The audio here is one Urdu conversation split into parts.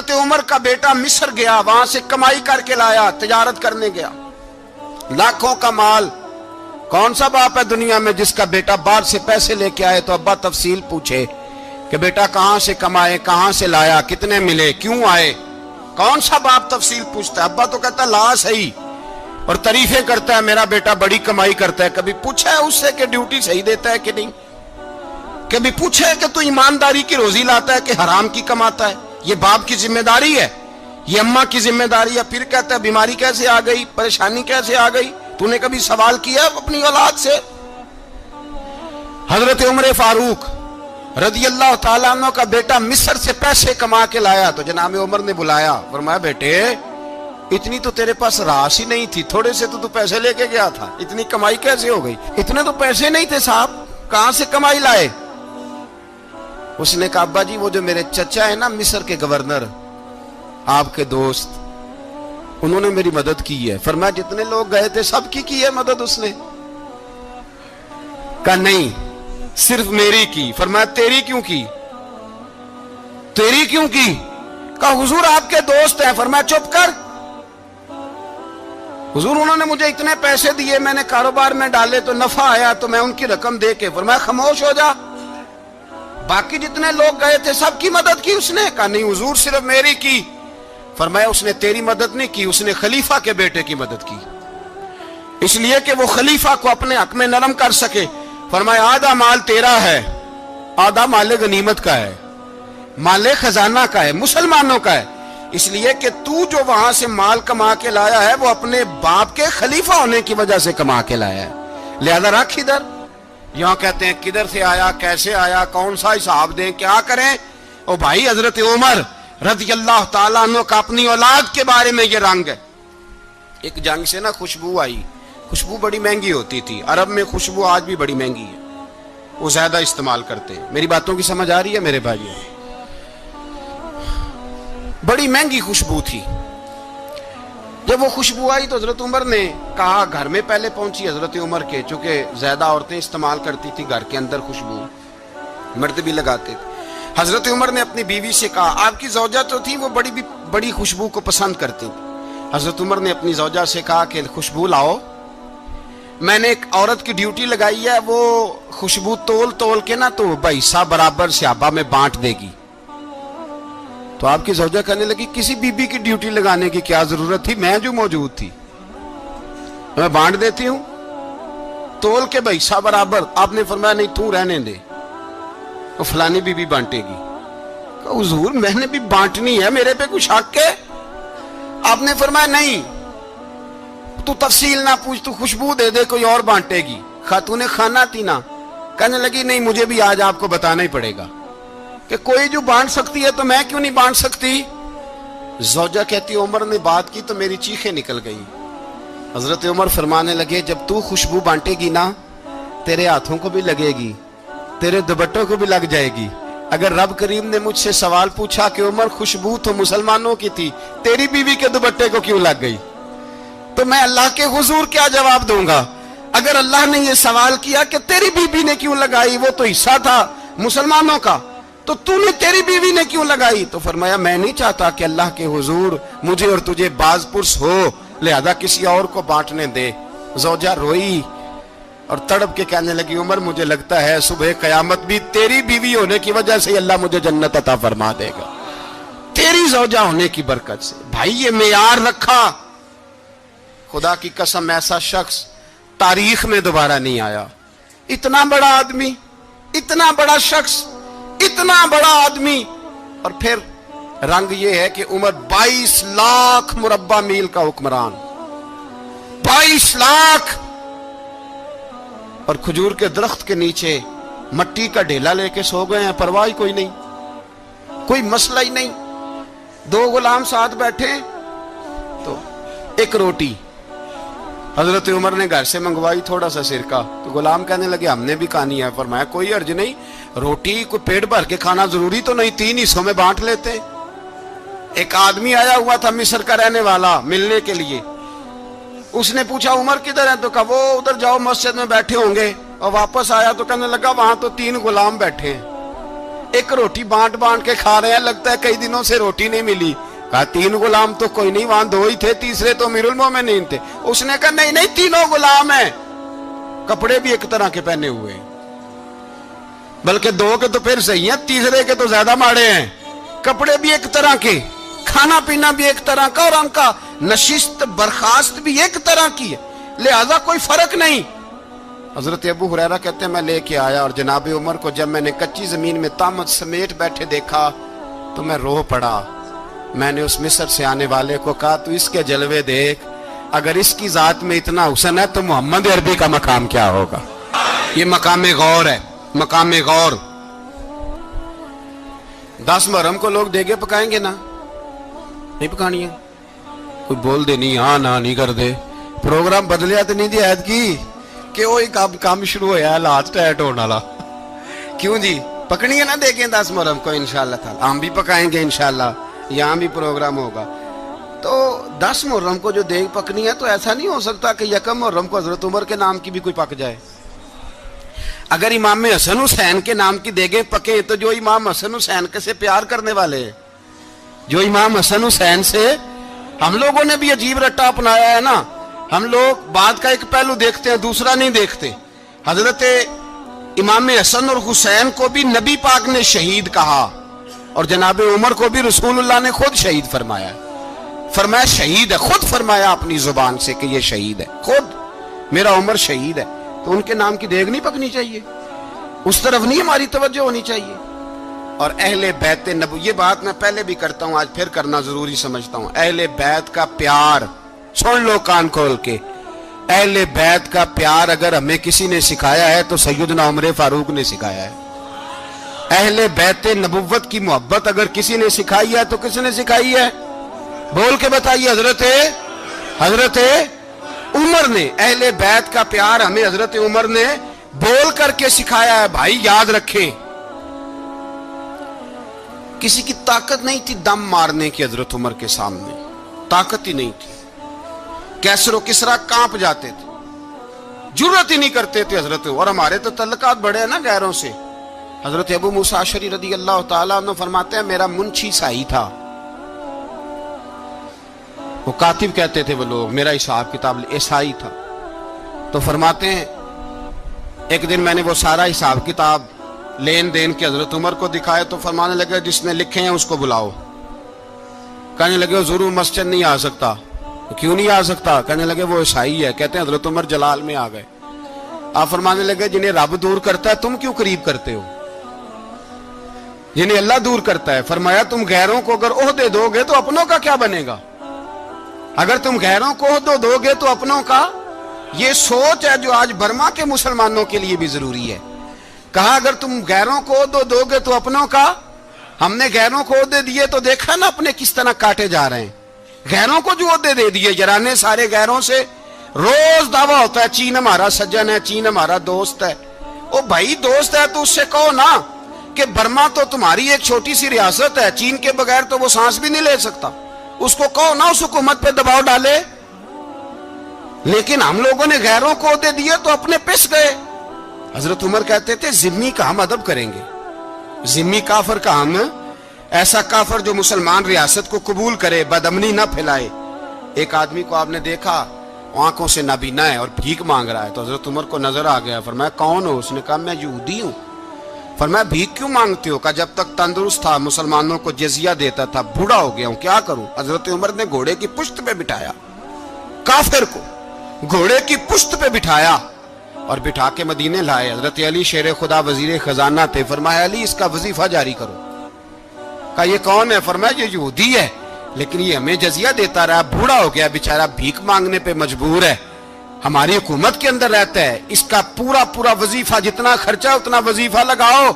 حضرت عمر کا بیٹا مصر گیا، وہاں سے کمائی کر کے لایا، تجارت کرنے گیا، لاکھوں کا مال۔ کون سا باپ ہے دنیا میں جس کا بیٹا باہر سے پیسے لے کے آئے تو ابا تفصیل پوچھے کہ بیٹا کہاں سے کمائے، کہاں سے لایا، کتنے ملے، کیوں آئے؟ کون سا باپ تفصیل پوچھتا ہے؟ ابا تو کہتا لا صحیح اور تعریفیں کرتا ہے، میرا بیٹا بڑی کمائی کرتا ہے۔ کبھی پوچھا ہے اس سے کہ ڈیوٹی صحیح دیتا ہے کہ نہیں؟ کبھی پوچھا ہے کہ تو ایمانداری کی روزی لاتا ہے کہ حرام کی کماتا ہے؟ یہ باپ کی ذمہ داری ہے، یہ اماں کی ذمہ داری ہے۔ پھر کہتا ہے بیماری کیسے آ گئی، پریشانی کیسے آ گئی؟ تو نے کبھی سوال کیا اپنی اولاد سے؟ حضرت عمر فاروق رضی اللہ تعالیٰ عنہ کا بیٹا مصر سے پیسے کما کے لایا تو جناب عمر نے بلایا، فرمایا بیٹے اتنی تو تیرے پاس راس ہی نہیں تھی، تھوڑے سے تو پیسے لے کے گیا تھا، اتنی کمائی کیسے ہو گئی؟ اتنے تو پیسے نہیں تھے صاحب، کہاں سے کمائی لائے؟ اس نے کہا ابا جی وہ جو میرے چچا ہے نا مصر کے گورنر، آپ کے دوست، انہوں نے میری مدد کی ہے۔ فرمایا جتنے لوگ گئے تھے سب کی ہے مدد اس نے؟ کہا نہیں صرف میری کی۔ فرمایا تیری کیوں کی؟ تیری کیوں کی؟ کہا حضور آپ کے دوست ہیں۔ فرمایا چپ کر، حضور انہوں نے مجھے اتنے پیسے دیے، میں نے کاروبار میں ڈالے تو نفع آیا تو میں ان کی رقم دے کے۔ فرمایا خاموش ہو جا، باقی جتنے لوگ گئے تھے سب کی مدد کی اس نے؟ کہا نہیں حضور صرف میری کی۔ فرمایا اس نے تیری مدد نہیں کی، اس نے خلیفہ کے بیٹے کی مدد کی، اس لیے کہ وہ خلیفہ کو اپنے حق میں نرم کر سکے۔ فرمایا آدھا مال تیرا ہے، آدھا مال غنیمت کا ہے، مال خزانہ کا ہے، مسلمانوں کا ہے، اس لیے کہ تو جو وہاں سے مال کما کے لایا ہے وہ اپنے باپ کے خلیفہ ہونے کی وجہ سے کما کے لایا ہے، لہذا رکھ ادھر۔ یہاں کہتے ہیں کدھر سے آیا، کیسے آیا، کون سا حساب دیں، کیا کریں؟ او بھائی حضرت عمر رضی اللہ تعالیٰ عنہ کا اپنی اولاد کے بارے میں یہ رنگ ہے۔ ایک جنگ سے نا خوشبو آئی، خوشبو بڑی مہنگی ہوتی تھی، عرب میں خوشبو آج بھی بڑی مہنگی ہے، وہ زیادہ استعمال کرتے ہیں۔ میری باتوں کی سمجھ آ رہی ہے میرے بھائیوں؟ بڑی مہنگی خوشبو تھی۔ جب وہ خوشبو آئی تو حضرت عمر نے کہا، گھر میں پہلے پہنچی حضرت عمر کے، چونکہ زیادہ عورتیں استعمال کرتی تھی گھر کے اندر خوشبو، مرد بھی لگاتے تھے۔ حضرت عمر نے اپنی بیوی سے کہا، آپ کی زوجہ تو تھی وہ بڑی خوشبو کو پسند کرتی تھی۔ حضرت عمر نے اپنی زوجہ سے کہا کہ خوشبو لاؤ، میں نے ایک عورت کی ڈیوٹی لگائی ہے، وہ خوشبو تول کے نا تو حصہ برابر صحابہ میں بانٹ دے گی۔ تو آپ کی زوجہ کہنے لگی کسی بی بی کی ڈیوٹی لگانے کی کیا ضرورت تھی، میں جو موجود تھی میں بانٹ دیتی ہوں تول کے حصہ برابر۔ آپ نے فرمایا نہیں تو رہنے دے، وہ فلانی بی بی بانٹے گی۔ کہا حضور میں نے بھی بانٹنی ہے، میرے پہ کچھ حق ہے؟ آپ نے فرمایا نہیں، تو تفصیل نہ پوچھ، تو خوشبو دے دے، کوئی اور بانٹے گی۔ خاتون خانہ تھی نا، کہنے لگی نہیں مجھے بھی آج آپ کو بتانا ہی پڑے گا کہ کوئی جو بانٹ سکتی ہے تو میں کیوں نہیں بانٹ سکتی؟ زوجہ کہتی عمر نے بات کی تو میری چیخیں نکل گئی۔ حضرت عمر فرمانے لگے جب تو خوشبو بانٹے گی نا تیرے ہاتھوں کو بھی لگے گی، تیرے دوپٹوں کو بھی لگ جائے گی۔ اگر رب کریم نے مجھ سے سوال پوچھا کہ عمر خوشبو تو مسلمانوں کی تھی، تیری بیوی کے دوپٹے کو کیوں لگ گئی، تو میں اللہ کے حضور کیا جواب دوں گا؟ اگر اللہ نے یہ سوال کیا کہ تیری بیوی نے کیوں لگائی، وہ تو حصہ تھا مسلمانوں کا، تو نے تیری بیوی نے کیوں لگائی؟ تو فرمایا میں نہیں چاہتا کہ اللہ کے حضور مجھے اور تجھے باز پرس ہو، لہذا کسی اور کو بانٹنے دے۔ زوجہ روئی اور تڑپ کے کہنے لگی عمر مجھے لگتا ہے صبح قیامت بھی تیری بیوی ہونے کی وجہ سے اللہ مجھے جنت عطا فرما دے گا، تیری زوجہ ہونے کی برکت سے۔ بھائی یہ معیار رکھا، خدا کی قسم ایسا شخص تاریخ میں دوبارہ نہیں آیا۔ اتنا بڑا آدمی، اتنا بڑا شخص، اتنا بڑا آدمی، اور پھر رنگ یہ ہے کہ عمر 22 لاکھ مربع میل کا حکمران، 22 لاکھ، اور کھجور کے درخت کے نیچے مٹی کا ڈھیلا لے کے سو گئے ہیں، پرواہ کوئی نہیں، کوئی مسئلہ ہی نہیں۔ دو غلام ساتھ بیٹھے تو ایک روٹی حضرت عمر نے گھر سے منگوائی، تھوڑا سا سرکہ، تو غلام کہنے لگے ہم نے بھی کھانی ہے۔ فرمایا کوئی حرج نہیں، روٹی کو پیٹ بھر کے کھانا ضروری تو نہیں، 3 حصوں میں بانٹ لیتے۔ ایک آدمی آیا ہوا تھا مصر کا رہنے والا ملنے کے لیے، اس نے پوچھا عمر کدھر ہے، تو کہا وہ ادھر جاؤ مسجد میں بیٹھے ہوں گے، اور واپس آیا تو کہنے لگا وہاں تو 3 غلام بیٹھے ہیں، ایک روٹی بانٹ بانٹ کے کھا رہے ہیں, لگتا ہے کئی دنوں سے روٹی نہیں ملی. کہا 3 غلام تو کوئی نہیں, وہاں 2 ہی تھے, تیسرے تو امیر المومنین تھے. اس نے کہا نہیں 3 غلام ہیں, کپڑے بھی ایک طرح کے پہنے ہوئے, بلکہ 2 کے تو پھر صحیح ہیں, تیسرے کے تو زیادہ ماڑے ہیں. کپڑے بھی ایک طرح کے, کھانا پینا بھی ایک طرح کا, اور ان کا نشست برخاست بھی ایک طرح کی ہے, لہذا کوئی فرق نہیں. حضرت ابو ہریرہ کہتے ہیں میں لے کے آیا, اور جناب عمر کو جب میں نے کچی زمین میں تامت سمیٹ بیٹھے دیکھا تو میں رو پڑا. میں نے اس مصر سے آنے والے کو کہا تو اس کے جلوے دیکھ, اگر اس کی ذات میں اتنا حسن ہے تو محمد عربی کا مقام کیا ہوگا. یہ مقام غور ہے, مقام غور. 10 محرم کو لوگ دیگے پکائیں گے نا, نہیں پکانی ہے, کوئی بول دے نہیں, ہاں نہ نہیں کر دے. پروگرام بدلیا تو نہیں دی عید کی کہ وہی کام شروع ہوا ہے لاسٹ ایٹ ہونے والا. کیوں جی, پکنی ہے نا دیکھیں 10 محرم کو انشاءاللہ تعالی, ہم بھی پکائیں گے انشاءاللہ, یہاں بھی پروگرام ہوگا. تو 10 محرم کو جو دیگ پکنی ہے تو ایسا نہیں ہو سکتا کہ 1 محرم کو حضرت عمر کے نام کی بھی کوئی پک جائے. اگر امام حسن حسین کے نام کی دیگیں پکیں تو جو امام حسن حسین سے پیار کرنے والے ہیں, جو امام حسن حسین سے, ہم لوگوں نے بھی عجیب رٹا اپنایا ہے نا, ہم لوگ بات کا ایک پہلو دیکھتے ہیں دوسرا نہیں دیکھتے. حضرت امام حسن اور حسین کو بھی نبی پاک نے شہید کہا, اور جناب عمر کو بھی رسول اللہ نے خود شہید فرمایا. فرمایا شہید ہے, خود فرمایا اپنی زبان سے کہ یہ شہید ہے, خود میرا عمر شہید ہے. تو ان کے نام کی دیگ نہیں پکنی چاہیے, اس طرف نہیں ہماری توجہ ہونی چاہیے. اور اہل بیت نبو, یہ بات میں پہلے بھی کرتا ہوں, آج پھر کرنا ضروری سمجھتا ہوں. اہل بیت کا پیار, سن لو کان کھول کے, اہل بیت کا پیار اگر ہمیں کسی نے سکھایا ہے تو سیدنا عمر فاروق نے سکھایا ہے. اہل بیت نبوت کی محبت اگر کسی نے سکھائی ہے تو کس نے سکھائی ہے, بول کے بتائیے. حضرت عمر نے. اہل بیت کا پیار ہمیں حضرت عمر نے بول کر کے سکھایا ہے. بھائی یاد رکھیں, کسی کی طاقت نہیں تھی دم مارنے کی حضرت عمر کے سامنے, طاقت ہی نہیں تھی. کیسر و کسرا کانپ جاتے تھے, جرت ہی نہیں کرتے تھے حضرت. اور ہمارے تو تعلقات بڑے ہیں نا غیروں سے. حضرت ابو موسیٰ اشعری رضی اللہ تعالیٰ عنہ فرماتے ہیں میرا منشی سائی تھا, وہ کاتب کہتے تھے وہ لوگ, میرا حساب کتاب عیسائی تھا. تو فرماتے ہیں ایک دن میں نے وہ سارا حساب کتاب لین دین کے حضرت عمر کو دکھائے تو فرمانے لگے جس نے لکھے ہیں اس کو بلاؤ. کہنے لگے ضرور مسجد نہیں آ سکتا. کیوں نہیں آ سکتا؟ کہنے لگے وہ عیسائی ہے. کہتے ہیں حضرت عمر جلال میں آ گئے. آپ فرمانے لگے جنہیں رب دور کرتا ہے تم کیوں قریب کرتے ہو, جنہیں اللہ دور کرتا ہے. فرمایا تم غیروں کو اگر عہدے دو گے تو اپنوں کا کیا بنے گا, اگر تم غیروں کو عہدے دو گے تو اپنوں کا. یہ سوچ ہے جو آج برما کے مسلمانوں کے لیے بھی ضروری ہے. کہا اگر تم غیروں کو عہدے دو گے تو اپنوں کا. ہم نے غیروں کو عہدے دیے تو دیکھا نا اپنے کس طرح کاٹے جا رہے ہیں. غیروں کو جو عہدے دے دیے جرانے سارے غیروں سے, روز دعویٰ ہوتا ہے چین ہمارا سجن ہے, چین ہمارا دوست ہے. او بھائی دوست ہے تو اس سے کہو نا کہ برما تو تمہاری ایک چھوٹی سی ریاست ہے, چین کے بغیر تو وہ سانس بھی نہیں لے سکتا. اس کو کہو نا اس حکومت پہ دباؤ ڈالے. لیکن ہم لوگوں نے غیروں کو عہدے دیے تو اپنے پس گئے. حضرت عمر کہتے تھے ذمی کا ہم ادب کریں گے, ذمی کافر کا ہم, ایسا کافر جو مسلمان ریاست کو قبول کرے, بدامنی نہ پھیلائے. ایک آدمی کو آپ نے دیکھا آنکھوں سے نابینا ہے اور بھیک مانگ رہا ہے, تو حضرت عمر کو نظر آ گیا. فرمایا کون ہو؟ اس نے کہا میں یہودی ہوں. فرمایا بھیک کیوں مانگتے ہو؟ کہا جب تک تندرست تھا مسلمانوں کو جزیہ دیتا تھا, بوڑھا ہو گیا ہوں کیا کروں. حضرت عمر نے گھوڑے کی پشت پہ بٹھایا, کافر کو گھوڑے کی پشت پہ بٹھایا اور بٹھا کے مدینے لائے. حضرت علی شیر خدا وزیر خزانہ تھے. فرمایا علی اس کا وظیفہ جاری کرو. کہا یہ کون ہے؟ فرمایا یہ یہودی ہے لیکن یہ ہمیں جزیہ دیتا رہا, بوڑھا ہو گیا بیچارہ, بھیک مانگنے پہ مجبور ہے, ہماری حکومت کے اندر رہتا ہے, اس کا پورا وظیفہ جتنا خرچہ اتنا وظیفہ لگاؤ.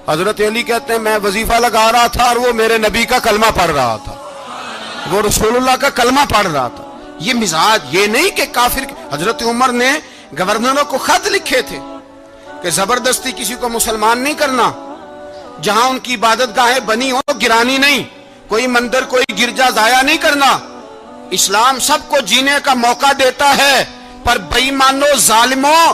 حضرت علی کہتے ہیں میں وظیفہ لگا رہا تھا اور وہ میرے نبی کا کلمہ پڑھ رہا تھا, وہ رسول اللہ کا کلمہ پڑھ رہا تھا. یہ مزاج, یہ نہیں کہ کافر. حضرت عمر نے گورنروں کو خط لکھے تھے کہ زبردستی کسی کو مسلمان نہیں کرنا, جہاں ان کی عبادت گاہیں بنی ہو گرانی نہیں, کوئی مندر کوئی گرجا ضائع نہیں کرنا. اسلام سب کو جینے کا موقع دیتا ہے, پر بے ایمانوں ظالموں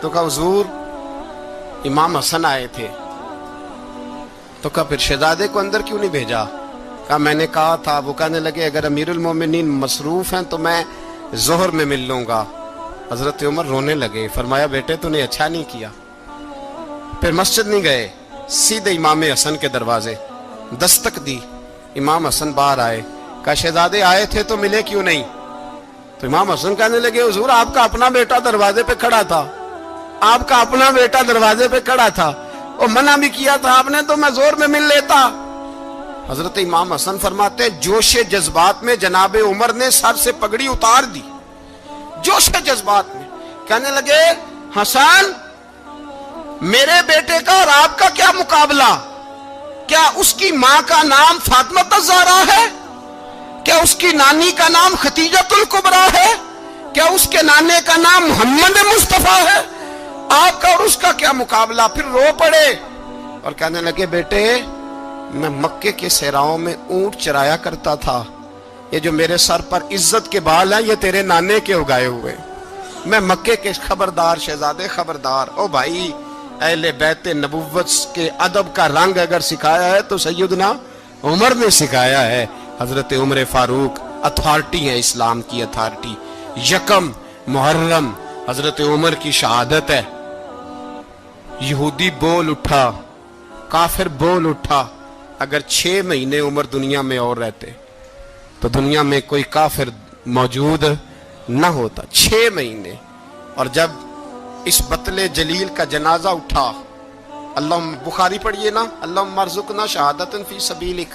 تو کہا حضور امام حسن آئے تھے. تو کہا پھر شہزادے کو اندر کیوں نہیں بھیجا؟ کہا میں نے کہا تھا. وہ کہنے لگے اگر امیر المومنین مصروف ہیں تو میں ظہر میں مل لوں گا. حضرت عمر رونے لگے. فرمایا بیٹے تو نے اچھا نہیں کیا. پھر مسجد نہیں گئے, سیدھے امام حسن کے دروازے دستک دی. امام حسن باہر آئے. کہا شہزادے آئے تھے تو ملے کیوں نہیں؟ تو امام حسن کہنے لگے حضور آپ کا اپنا بیٹا دروازے پہ کھڑا تھا, آپ کا اپنا بیٹا دروازے پہ کھڑا تھا, اور منع بھی کیا تھا آپ نے تو میں زور میں مل لیتا. حضرت امام حسن فرماتے جوش جذبات میں جناب عمر نے سر سے پگڑی اتار دی. جوش جذبات میں کہنے لگے حسن میرے بیٹے کا اور آپ کا کیا مقابلہ؟ کیا اس کی ماں کا نام فاطمہ الزہرا ہے؟ کیا اس کی نانی کا نام خدیجۃ الکبریٰ ہے؟ کیا اس کے نانے کا نام محمد مصطفیٰ ہے؟ آپ کا اور اس کا کیا مقابلہ؟ پھر رو پڑے اور کہنے لگے بیٹے میں مکے کے صحراؤں میں اونٹ چرایا کرتا تھا, یہ جو میرے سر پر عزت کے بال ہیں یہ تیرے نانے کے اگائے ہوئے. میں مکے کے خبردار شہزادے خبردار. او بھائی اہل بیت نبوت کے ادب کا رنگ اگر سکھایا ہے تو سیدنا عمر نے سکھایا ہے. حضرت عمر فاروق اتھارٹی ہے, اسلام کی اتھارٹی. یکم محرم حضرت عمر کی شہادت ہے. یہودی بول اٹھا, کافر بول اٹھا. اگر 6 مہینے عمر دنیا میں اور رہتے تو دنیا میں کوئی کافر موجود نہ ہوتا. 6 مہینے. اور جب اس بطل جلیل کا جنازہ اٹھا, اللہ بخاری پڑھیے نا, اللہ مرزقنا شہادت فی سبیلک,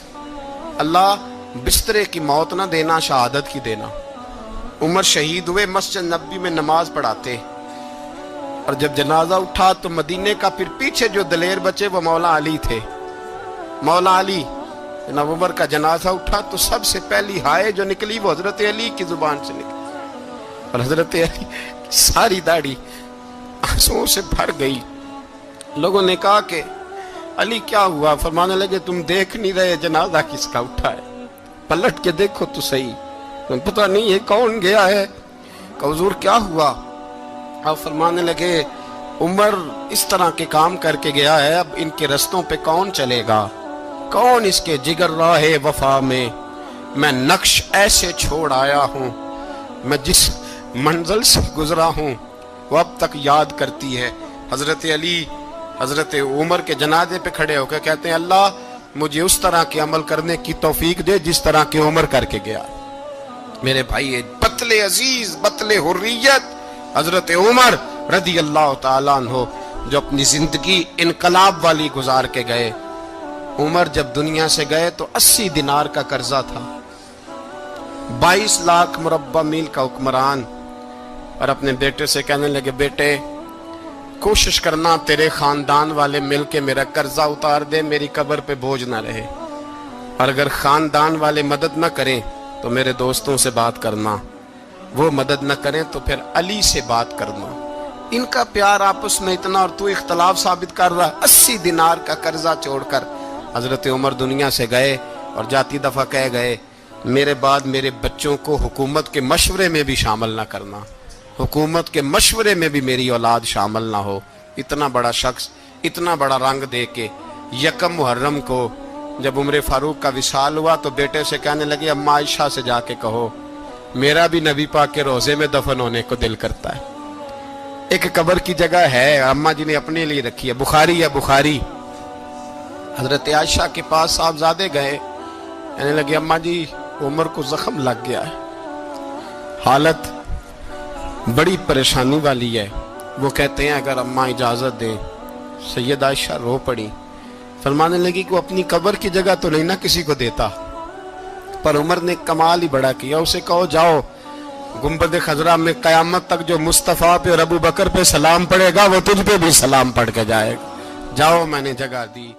اللہ بسترے کی موت نہ دینا شہادت کی دینا. عمر شہید ہوئے, مسجد نبوی میں نماز پڑھاتے, اور جب جنازہ اٹھا تو مدینے کا پھر پیچھے جو دلیر بچے وہ مولا علی تھے. مولا علی جناب عمر کا جنازہ اٹھا تو سب سے پہلی ہائے جو نکلی وہ حضرت علی کی زبان سے نکلی, اور حضرت علی ساری داڑھی آنسوؤں سے بھر گئی. لوگوں نے کہا کہ علی کیا ہوا؟ فرمانے لگے تم دیکھ نہیں رہے جنازہ کس کا اٹھا ہے؟ پلٹ کے دیکھو تو صحیح, پتہ نہیں یہ کون گیا ہے. کہ حضور کیا ہوا؟ آپ فرمانے لگے عمر اس طرح کے کام کر کے گیا ہے, اب ان کے رستوں پہ کون چلے گا؟ کون اس کے جگر راہ وفا میں؟ میں نقش ایسے چھوڑ آیا ہوں, میں جس منزل سے گزرا ہوں وہ اب تک یاد کرتی ہے. حضرت علی حضرت عمر کے جنازے پہ کھڑے ہو کے کہتے ہیں اللہ مجھے اس طرح کے عمل کرنے کی توفیق دے جس طرح کے عمر کر کے گیا. میرے بھائی بطل عزیز, بطل حریت حضرت عمر رضی اللہ تعالیٰ عنہ جو اپنی زندگی انقلاب والی گزار کے گئے. عمر جب دنیا سے گئے تو 80 دینار کا قرضہ تھا, 22 لاکھ مربع میل کا حکمران, اور اپنے بیٹے سے کہنے لگے بیٹے کوشش کرنا تیرے خاندان والے مل کے میرا قرضہ اتار دے, میری قبر پہ بوجھ نہ رہے, اور اگر خاندان والے مدد نہ کریں تو میرے دوستوں سے بات کرنا, وہ مدد نہ کریں تو پھر علی سے بات کرنا. ان کا پیار آپس میں اتنا, اور تو اختلاف ثابت کر رہا. 80 دینار کا قرضہ چھوڑ کر حضرت عمر دنیا سے گئے, اور جاتی دفعہ کہہ گئے میرے بعد میرے بچوں کو حکومت کے مشورے میں بھی شامل نہ کرنا, حکومت کے مشورے میں بھی میری اولاد شامل نہ ہو. اتنا بڑا شخص اتنا بڑا رنگ دے کے یکم محرم کو جب عمر فاروق کا وصال ہوا تو بیٹے سے کہنے لگے اماں عائشہ سے جا کے کہو میرا بھی نبی پاک کے روزے میں دفن ہونے کو دل کرتا ہے. ایک قبر کی جگہ ہے اماں جی نے اپنے لیے رکھی ہے, بخاری ہے بخاری. حضرت عائشہ کے پاس صاحبزادے گئے, کہنے لگے اماں جی عمر کو زخم لگ گیا ہے, حالت بڑی پریشانی والی ہے. وہ کہتے ہیں اگر اماں اجازت دیں. سید عائشہ رو پڑی, فرمانے لگی کہ وہ اپنی قبر کی جگہ تو نہیں نہ کسی کو دیتا, پر عمر نے کمال ہی بڑا کیا. اسے کہو جاؤ گنبد خضرا میں قیامت تک جو مصطفیٰ پہ اور ابو بکر پہ سلام پڑے گا وہ تجھ پہ بھی سلام پڑھ کے جائے گا, جاؤ میں نے جگہ دی.